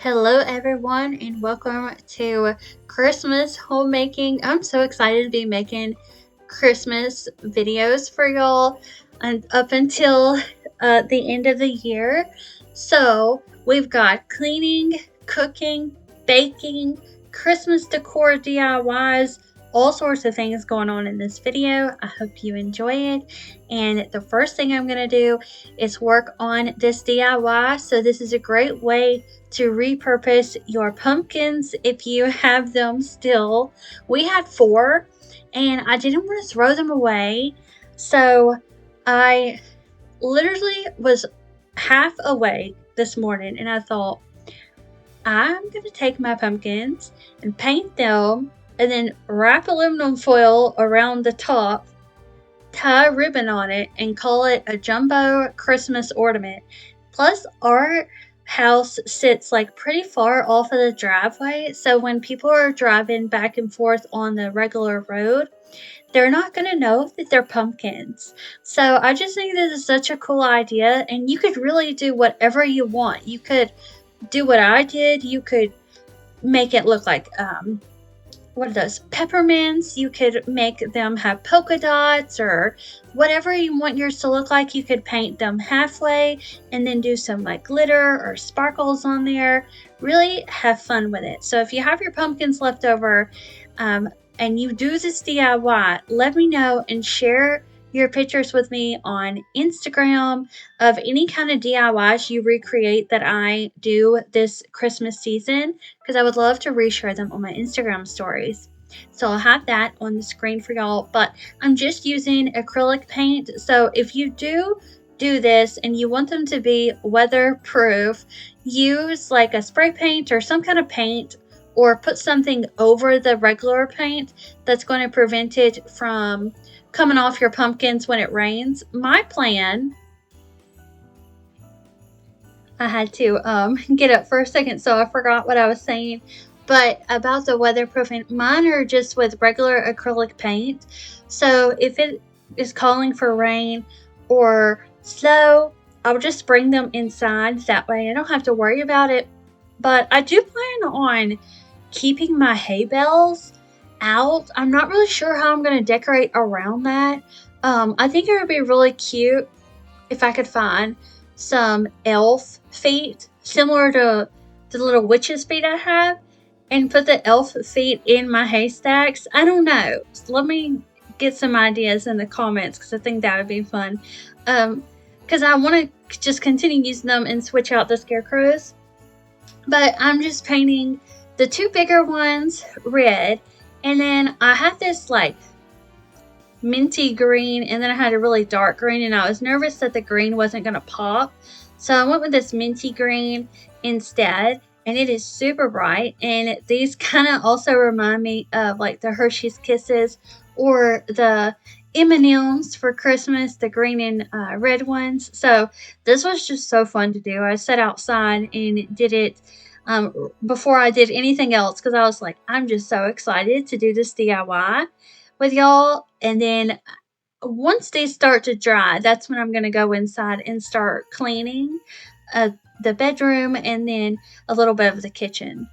Hello, everyone, and welcome to Christmas homemaking. I'm so excited to be making Christmas videos for y'all and up until the end of the year. So, we've got cleaning, cooking, baking, Christmas decor DIYs, all sorts of things going on in this video. I hope you enjoy it. And the first thing I'm going to do is work on this DIY. So, this is a great way to repurpose your pumpkins if you have them still. We had 4 and I didn't want to throw them away. So I literally was half awake this morning and I thought, I'm going to take my pumpkins and paint them and then wrap aluminum foil around the top, tie a ribbon on it, and call it a jumbo Christmas ornament. Plus, our house sits like pretty far off of the driveway, so when people are driving back and forth on the regular road, they're not going to know that they're pumpkins. So I just think this is such a cool idea, and you could really do whatever you want. You could do what I did. You could make it look like what are those, peppermints. You could make them have polka dots or whatever you want yours to look like. You could paint them halfway and then do some like glitter or sparkles on there. Really have fun with it. So if you have your pumpkins left over and you do this DIY, let me know and share your pictures with me on Instagram of any kind of DIYs you recreate that I do this Christmas season, because I would love to reshare them on my Instagram stories. So I'll have that on the screen for y'all, but I'm just using acrylic paint. So if you do this and you want them to be weatherproof, use like a spray paint or some kind of paint, or put something over the regular paint that's going to prevent it from coming off your pumpkins when it rains. My plan, I had to get up for a second, so I forgot what I was saying. But about the weatherproofing, mine are just with regular acrylic paint. So if it is calling for rain or snow, I'll just bring them inside. That way I don't have to worry about it. But I do plan on keeping my hay bales out. I'm not really sure how I'm going to decorate around that. I think it would be really cute if I could find some elf feet similar to the little witch's feet I have and put the elf feet in my haystacks. I don't know. Let me get some ideas in the comments because I think that would be fun. Because I want to just continue using them and switch out the scarecrows. But I'm just painting the 2 bigger ones red, and then I had this like minty green, and then I had a really dark green, and I was nervous that the green wasn't going to pop, so I went with this minty green instead, and it is super bright. And these kind of also remind me of like the Hershey's Kisses or the M&Ms for Christmas, the green and red ones. So this was just so fun to do. I sat outside and did it before I did anything else, because I was like, I'm just so excited to do this DIY with y'all. And then once they start to dry, that's when I'm going to go inside and start cleaning the bedroom and then a little bit of the kitchen.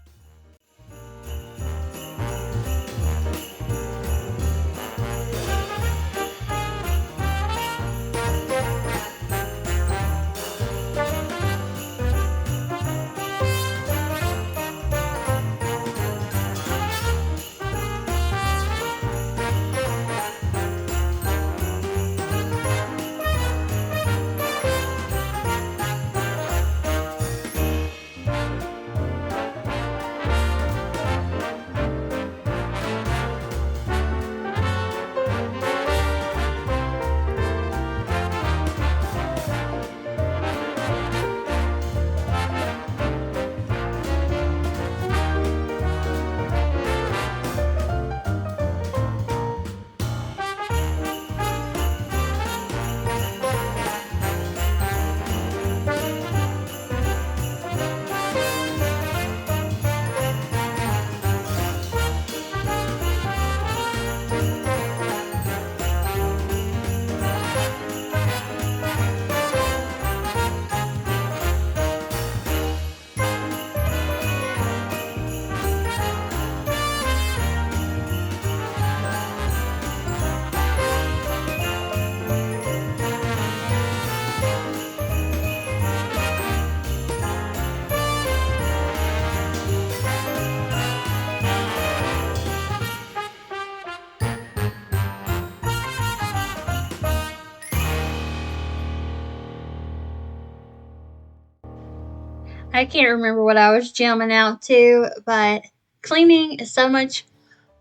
I can't remember what I was jamming out to, but cleaning is so much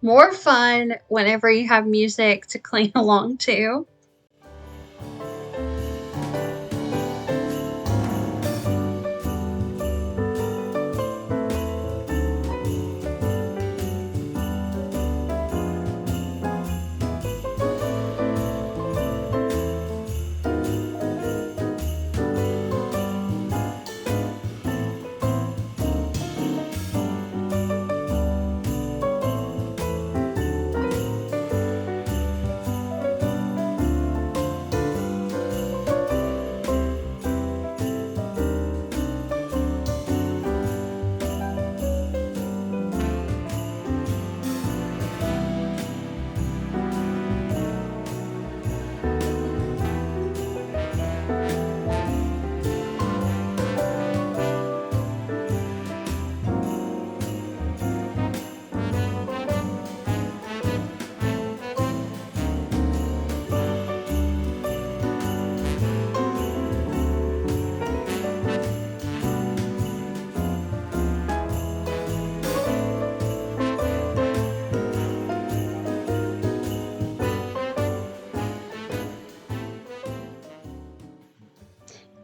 more fun whenever you have music to clean along to.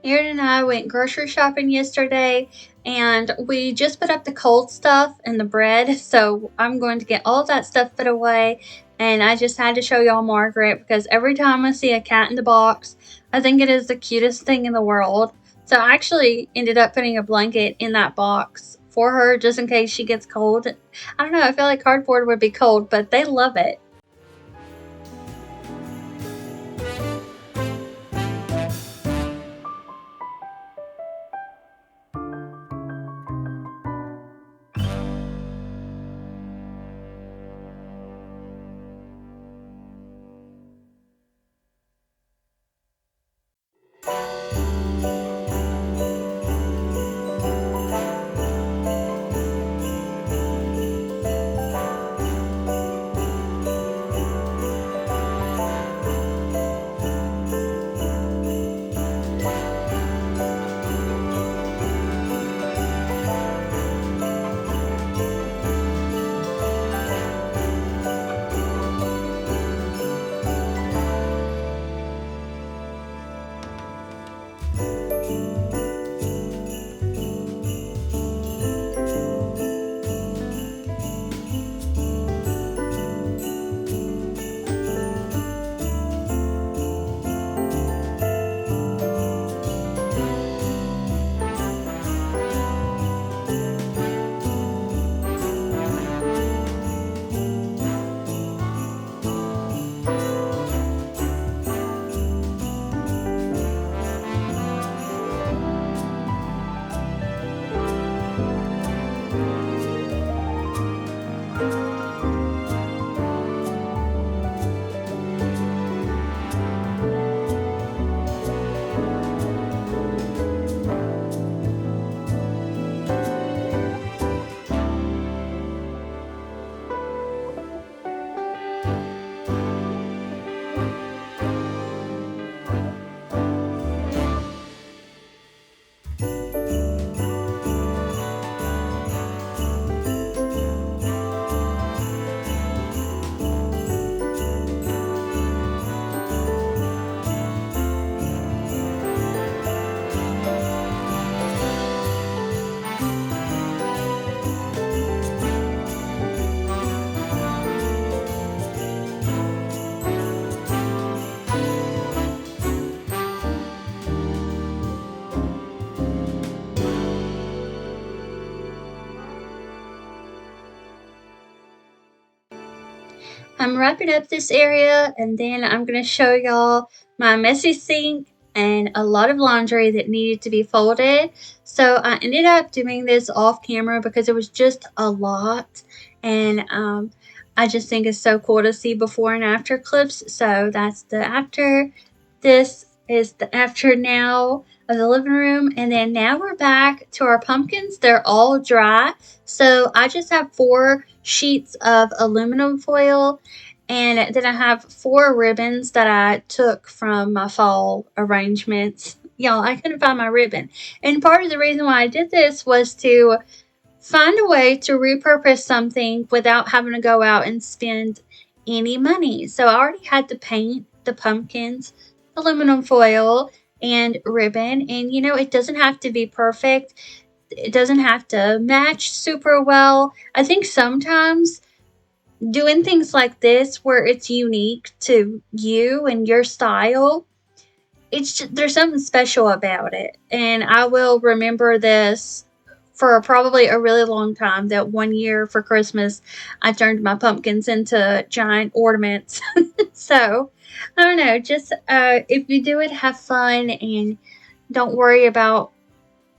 Aaron and I went grocery shopping yesterday, and we just put up the cold stuff and the bread. So I'm going to get all of that stuff put away. And I just had to show y'all Margaret because every time I see a cat in the box, I think it is the cutest thing in the world. So I actually ended up putting a blanket in that box for her just in case she gets cold. I don't know, I feel like cardboard would be cold, but they love it. I'm wrapping up this area and then I'm going to show y'all my messy sink and a lot of laundry that needed to be folded. So I ended up doing this off camera because it was just a lot, and I just think it's so cool to see before and after clips. So that's the after. This is the after now of the living room, and then now we're back to our pumpkins. They're all dry, so I just have 4 sheets of aluminum foil, and then I have 4 ribbons that I took from my fall arrangements. Y'all, I couldn't find my ribbon. And part of the reason why I did this was to find a way to repurpose something without having to go out and spend any money. So I already had to paint the pumpkins, aluminum foil, and ribbon. And it doesn't have to be perfect. It doesn't have to match super well. I think sometimes doing things like this where it's unique to you and your style, it's just, there's something special about it. And I will remember this for probably a really long time, that one year for Christmas I turned my pumpkins into giant ornaments. So I don't know, just if you do it, have fun and don't worry about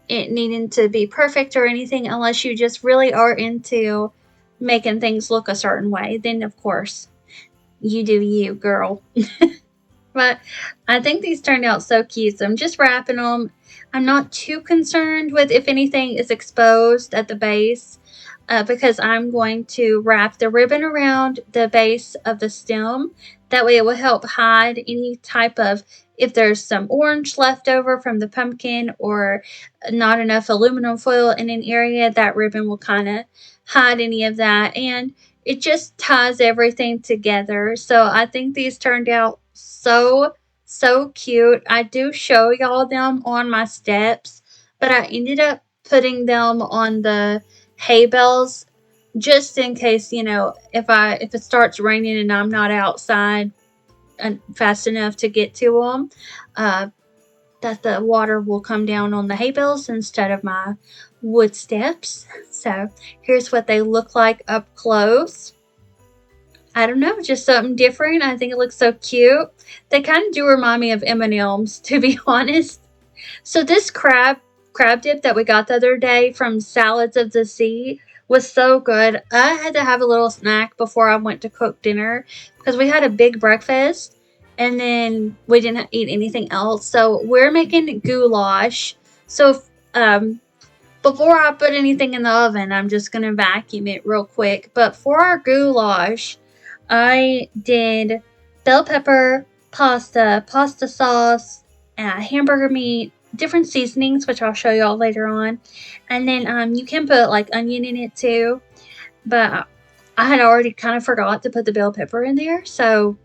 it needing to be perfect or anything, unless you just really are into making things look a certain way. Then of course you do you, girl. But I think these turned out so cute. So I'm just wrapping them. I'm not too concerned with if anything is exposed at the base, because I'm going to wrap the ribbon around the base of the stem. That way it will help hide any type of, if there's some orange left over from the pumpkin or not enough aluminum foil in an area, that ribbon will kind of hide any of that. And it just ties everything together. So I think these turned out so cute. I do show y'all them on my steps, but I ended up putting them on the hay bales just in case, if it starts raining and I'm not outside fast enough to get to them, that the water will come down on the hay bales instead of my wood steps. So here's what they look like up close. I don't know, just something different. I think it looks so cute. They kind of do remind me of M&Ms, to be honest. So this crab dip that we got the other day from Salads of the Sea was so good. I had to have a little snack before I went to cook dinner because we had a big breakfast and then we didn't eat anything else. So we're making goulash. So before I put anything in the oven, I'm just going to vacuum it real quick. But for our goulash, I did bell pepper, pasta sauce, hamburger meat, different seasonings, which I'll show y'all later on. And then you can put like onion in it too. But I had already kind of forgot to put the bell pepper in there. So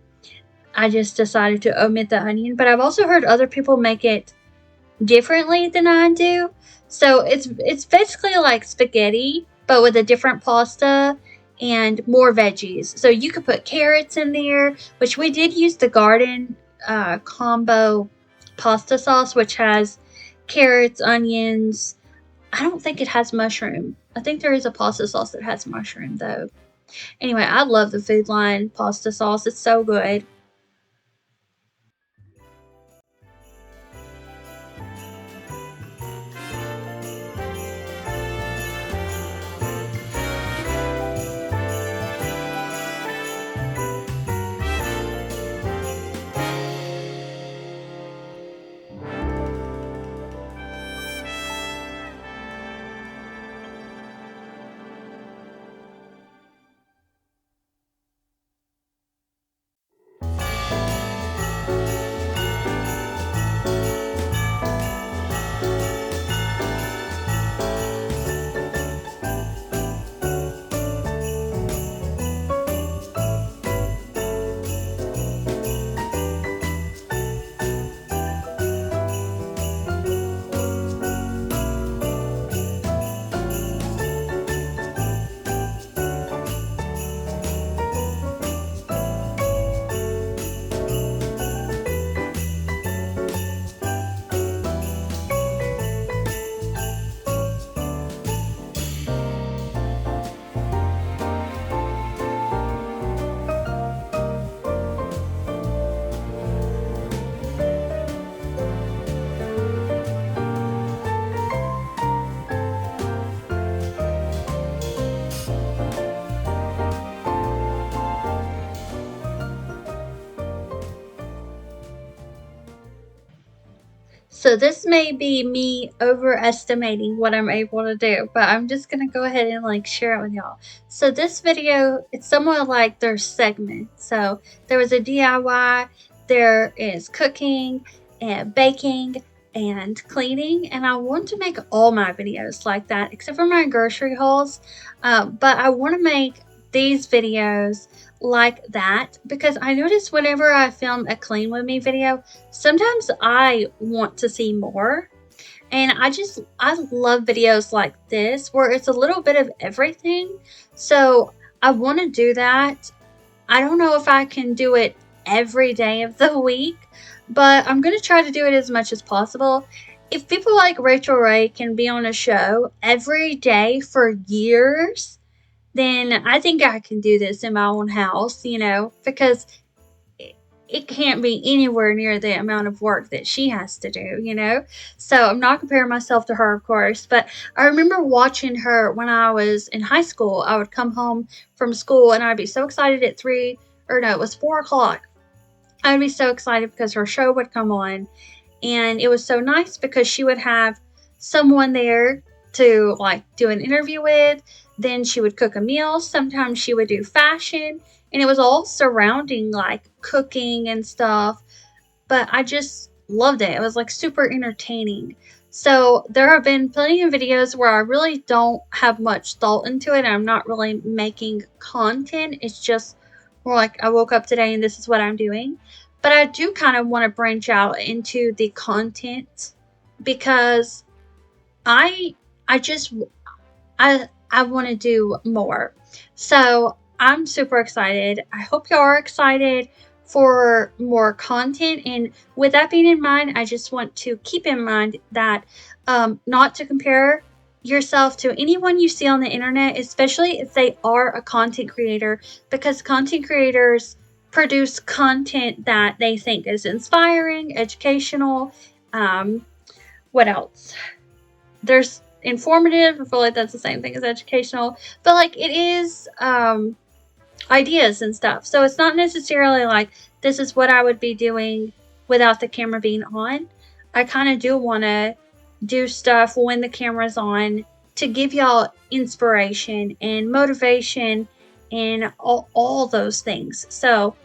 I just decided to omit the onion. But I've also heard other people make it differently than I do. So it's basically like spaghetti, but with a different pasta and more veggies. So you could put carrots in there, which we did use the garden combo pasta sauce, which has carrots, onions. I don't think it has mushroom. I think there is a pasta sauce that has mushroom though. Anyway, I love the Food Line pasta sauce. It's so good. So this may be me overestimating what I'm able to do, but I'm just going to go ahead and like share it with y'all. So this video, it's somewhat like there's segments. So there was a DIY, there is cooking and baking, and cleaning, and I want to make all my videos like that except for my grocery hauls. But I want to make these videos like that because I notice whenever I film a clean with me video, sometimes I want to see more. And I love videos like this where it's a little bit of everything. So I want to do that. I don't know if I can do it every day of the week, but I'm going to try to do it as much as possible. If people like Rachel Ray can be on a show every day for years, then I think I can do this in my own house, because it can't be anywhere near the amount of work that she has to do. So I'm not comparing myself to her, of course, but I remember watching her when I was in high school. I would come home from school and I'd be so excited at 4 o'clock. I would be so excited because her show would come on, and it was so nice because she would have someone there to like do an interview with. Then she would cook a meal. Sometimes she would do fashion, and it was all surrounding like cooking and stuff. But I just loved it. It was like super entertaining. So there have been plenty of videos where I really don't have much thought into it. I'm not really making content. It's just more like I woke up today and this is what I'm doing. But I do kind of want to branch out into the content because I just I want to do more. So I'm super excited. I hope y'all are excited for more content. And with that being in mind, I just want to keep in mind that not to compare yourself to anyone you see on the internet, especially if they are a content creator, because content creators produce content that they think is inspiring, educational. What else? There's informative. I feel like that's the same thing as educational, but like it is ideas and stuff. So it's not necessarily like this is what I would be doing without the camera being on. I kind of do want to do stuff when the camera's on to give y'all inspiration and motivation and all those things. So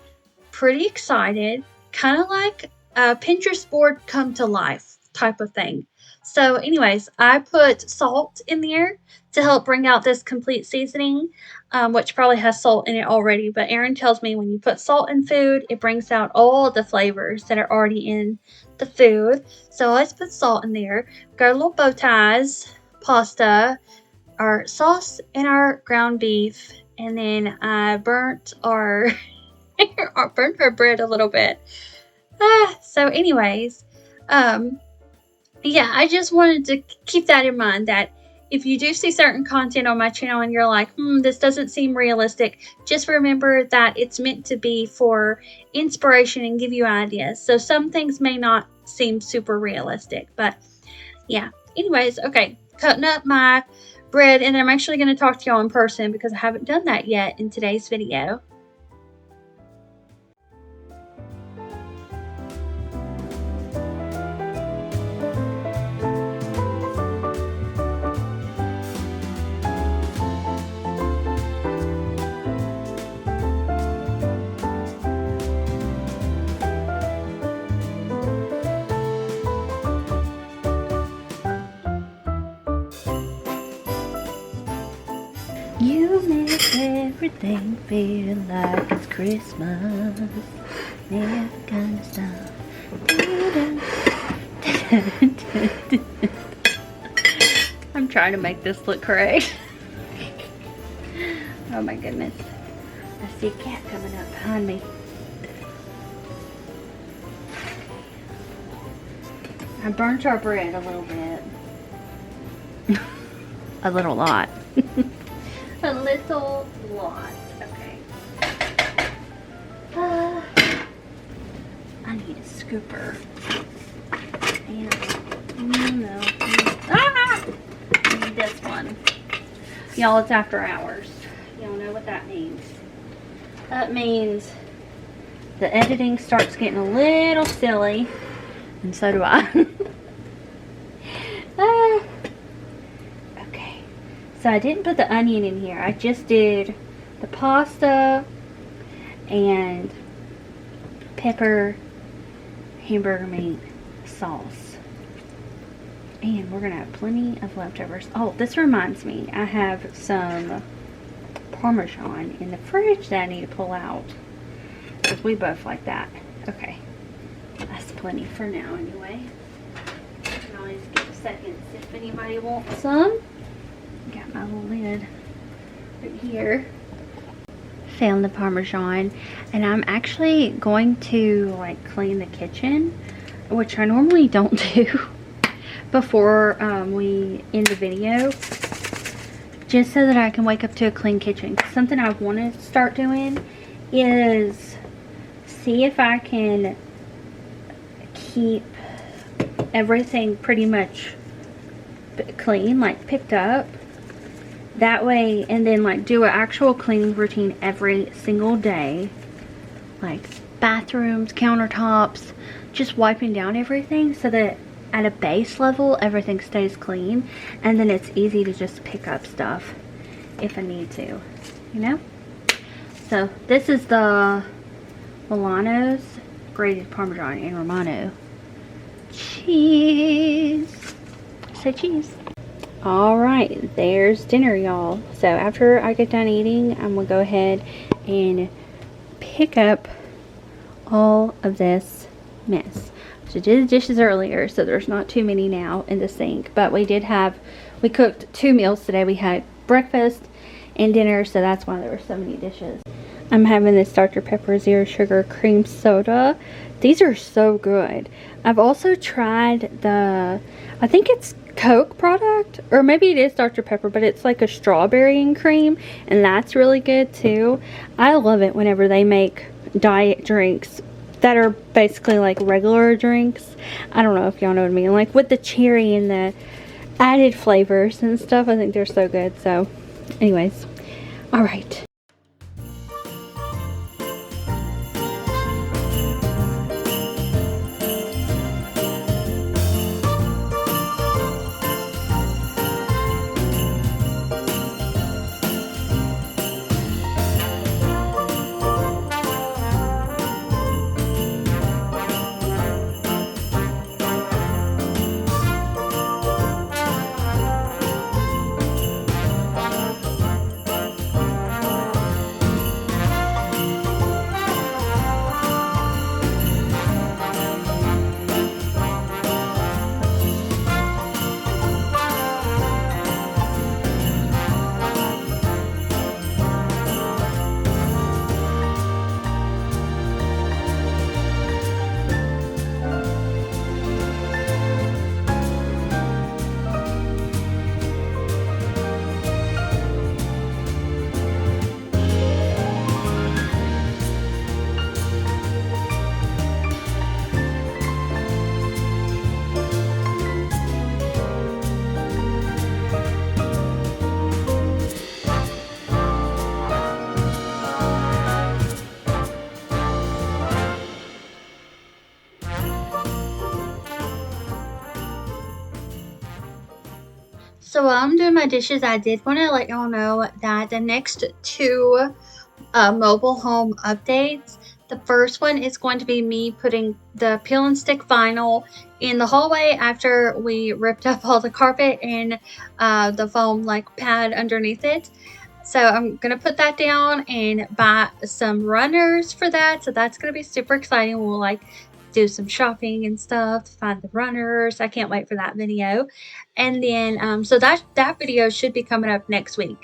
pretty excited, kind of like a Pinterest board come to life type of thing. So anyways, I put salt in there to help bring out this complete seasoning, which probably has salt in it already. But Erin tells me when you put salt in food, it brings out all the flavors that are already in the food. So let's put salt in there. Got our little bow ties, pasta, our sauce, and our ground beef. And then I burnt our burnt our bread a little bit. So anyways, yeah, I just wanted to keep that in mind that if you do see certain content on my channel and you're like, this doesn't seem realistic, just remember that it's meant to be for inspiration and give you ideas. So some things may not seem super realistic, but yeah. Anyways, okay, cutting up my bread, and I'm actually going to talk to y'all in person because I haven't done that yet in today's video. You make everything feel like it's Christmas. That kind of stuff. I'm trying to make this look correct. Oh my goodness. I see a cat coming up behind me. I burnt our bread a little bit. A little lot. A little lot. Okay. I need a scooper. And no. I need this one. Y'all, it's after hours. Y'all know what that means. That means the editing starts getting a little silly, and so do I. Okay. So I didn't put the onion in here. I just did the pasta and pepper hamburger meat sauce. And we're gonna have plenty of leftovers. Oh, this reminds me, I have some Parmesan in the fridge that I need to pull out, because we both like that. Okay, that's plenty for now anyway. I can always get seconds if anybody wants some. Got my little lid right here. Found the Parmesan, and I'm actually going to like clean the kitchen, which I normally don't do before we end the video, just so that I can wake up to a clean kitchen. Something I want to start doing is see if I can keep everything pretty much clean, like picked up that way, and then like do an actual cleaning routine every single day, like bathrooms, countertops, just wiping down everything so that at a base level everything stays clean, and then it's easy to just pick up stuff if I need to, you know. So this is the Milano's grated Parmesan and Romano cheese. Say cheese. All right, there's dinner, y'all. So after I get done eating, I'm gonna go ahead and pick up all of this mess. So I did the dishes earlier, so there's not too many now in the sink, but we cooked 2 meals today. We had breakfast and dinner, so that's why there were so many dishes. I'm having this Dr. Pepper Zero Sugar Cream Soda. These are so good. I've also tried I think it's Coke product, or maybe it is Dr. Pepper, but it's like a strawberry and cream, and that's really good too. I love it whenever they make diet drinks that are basically like regular drinks. I don't know if y'all know what I mean, like with the cherry and the added flavors and stuff. I think they're so good. So anyways, all right. So while I'm doing my dishes, I did want to let y'all know that the next 2 mobile home updates, the first one is going to be me putting the peel and stick vinyl in the hallway after we ripped up all the carpet and the foam like pad underneath it. So I'm going to put that down and buy some runners for that. So that's going to be super exciting. We'll like do some shopping and stuff to find the runners. I can't wait for that video. And then so that video should be coming up next week.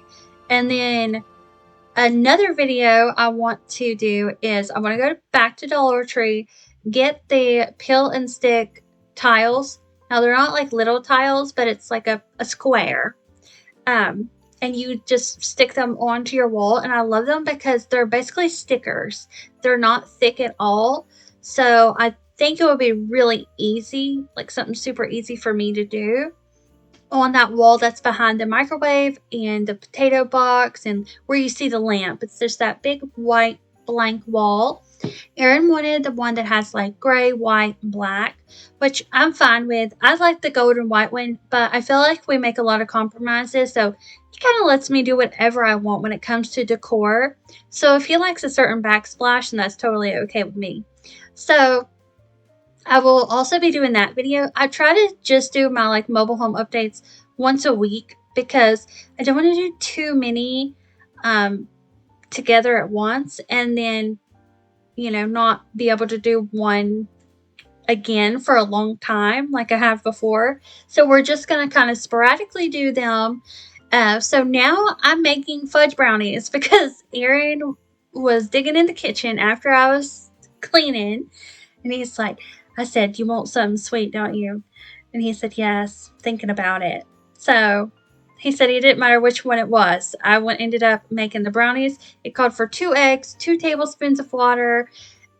And then another video I want to do is I want to go back to Dollar Tree, get the peel and stick tiles. Now they're not like little tiles, but it's like a square. And you just stick them onto your wall. And I love them because they're basically stickers. They're not thick at all. So I think it would be really easy, like something super easy for me to do on that wall that's behind the microwave and the potato box and where you see the lamp. It's just that big white blank wall. Erin wanted the one that has like gray, white, and black, which I'm fine with. I like the gold and white one, but I feel like we make a lot of compromises, so he kind of lets me do whatever I want when it comes to decor. So if he likes a certain backsplash, then that's totally okay with me. So I will also be doing that video. I try to just do my like mobile home updates once a week because I don't want to do too many together at once and then, not be able to do one again for a long time like I have before. So we're just going to kind of sporadically do them. So now I'm making fudge brownies because Aaron was digging in the kitchen after I was cleaning. And he's like, I said, you want something sweet, don't you? And he said, yes, thinking about it. So he said it didn't matter which one it was. Ended up making the brownies. It called for 2 eggs, 2 tablespoons of water,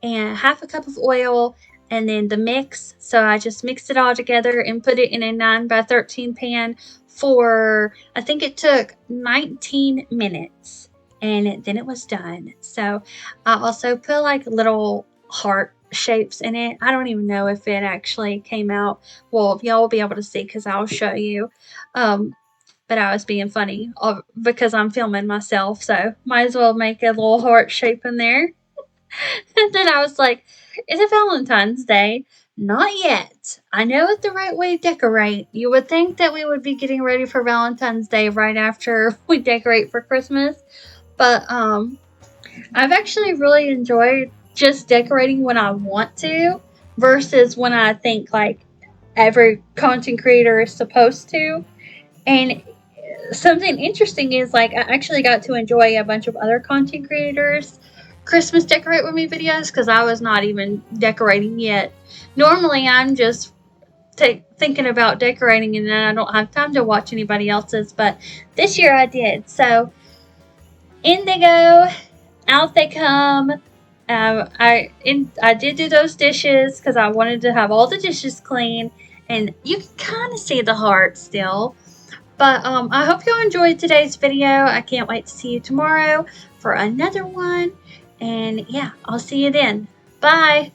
and half a cup of oil, and then the mix. So I just mixed it all together and put it in a 9 by 13 pan for, I think it took 19 minutes. And then it was done. So I also put like little heart shapes in it. I don't even know if it actually came out. Well, y'all will be able to see because I'll show you. But I was being funny because I'm filming myself, so might as well make a little heart shape in there. And then I was like, is it Valentine's Day? Not yet. I know it's the right way to decorate. You would think that we would be getting ready for Valentine's Day right after we decorate for Christmas. But I've actually really enjoyed just decorating when I want to versus when I think like every content creator is supposed to. And something interesting is like I actually got to enjoy a bunch of other content creators Christmas decorate with me videos because I was not even decorating yet. Normally I'm just thinking about decorating and then I don't have time to watch anybody else's, but this year I did. So in they go, out they come. I did do those dishes because I wanted to have all the dishes clean, and you can kind of see the heart still. But I hope you enjoyed today's video. I can't wait to see you tomorrow for another one. And yeah, I'll see you then. Bye.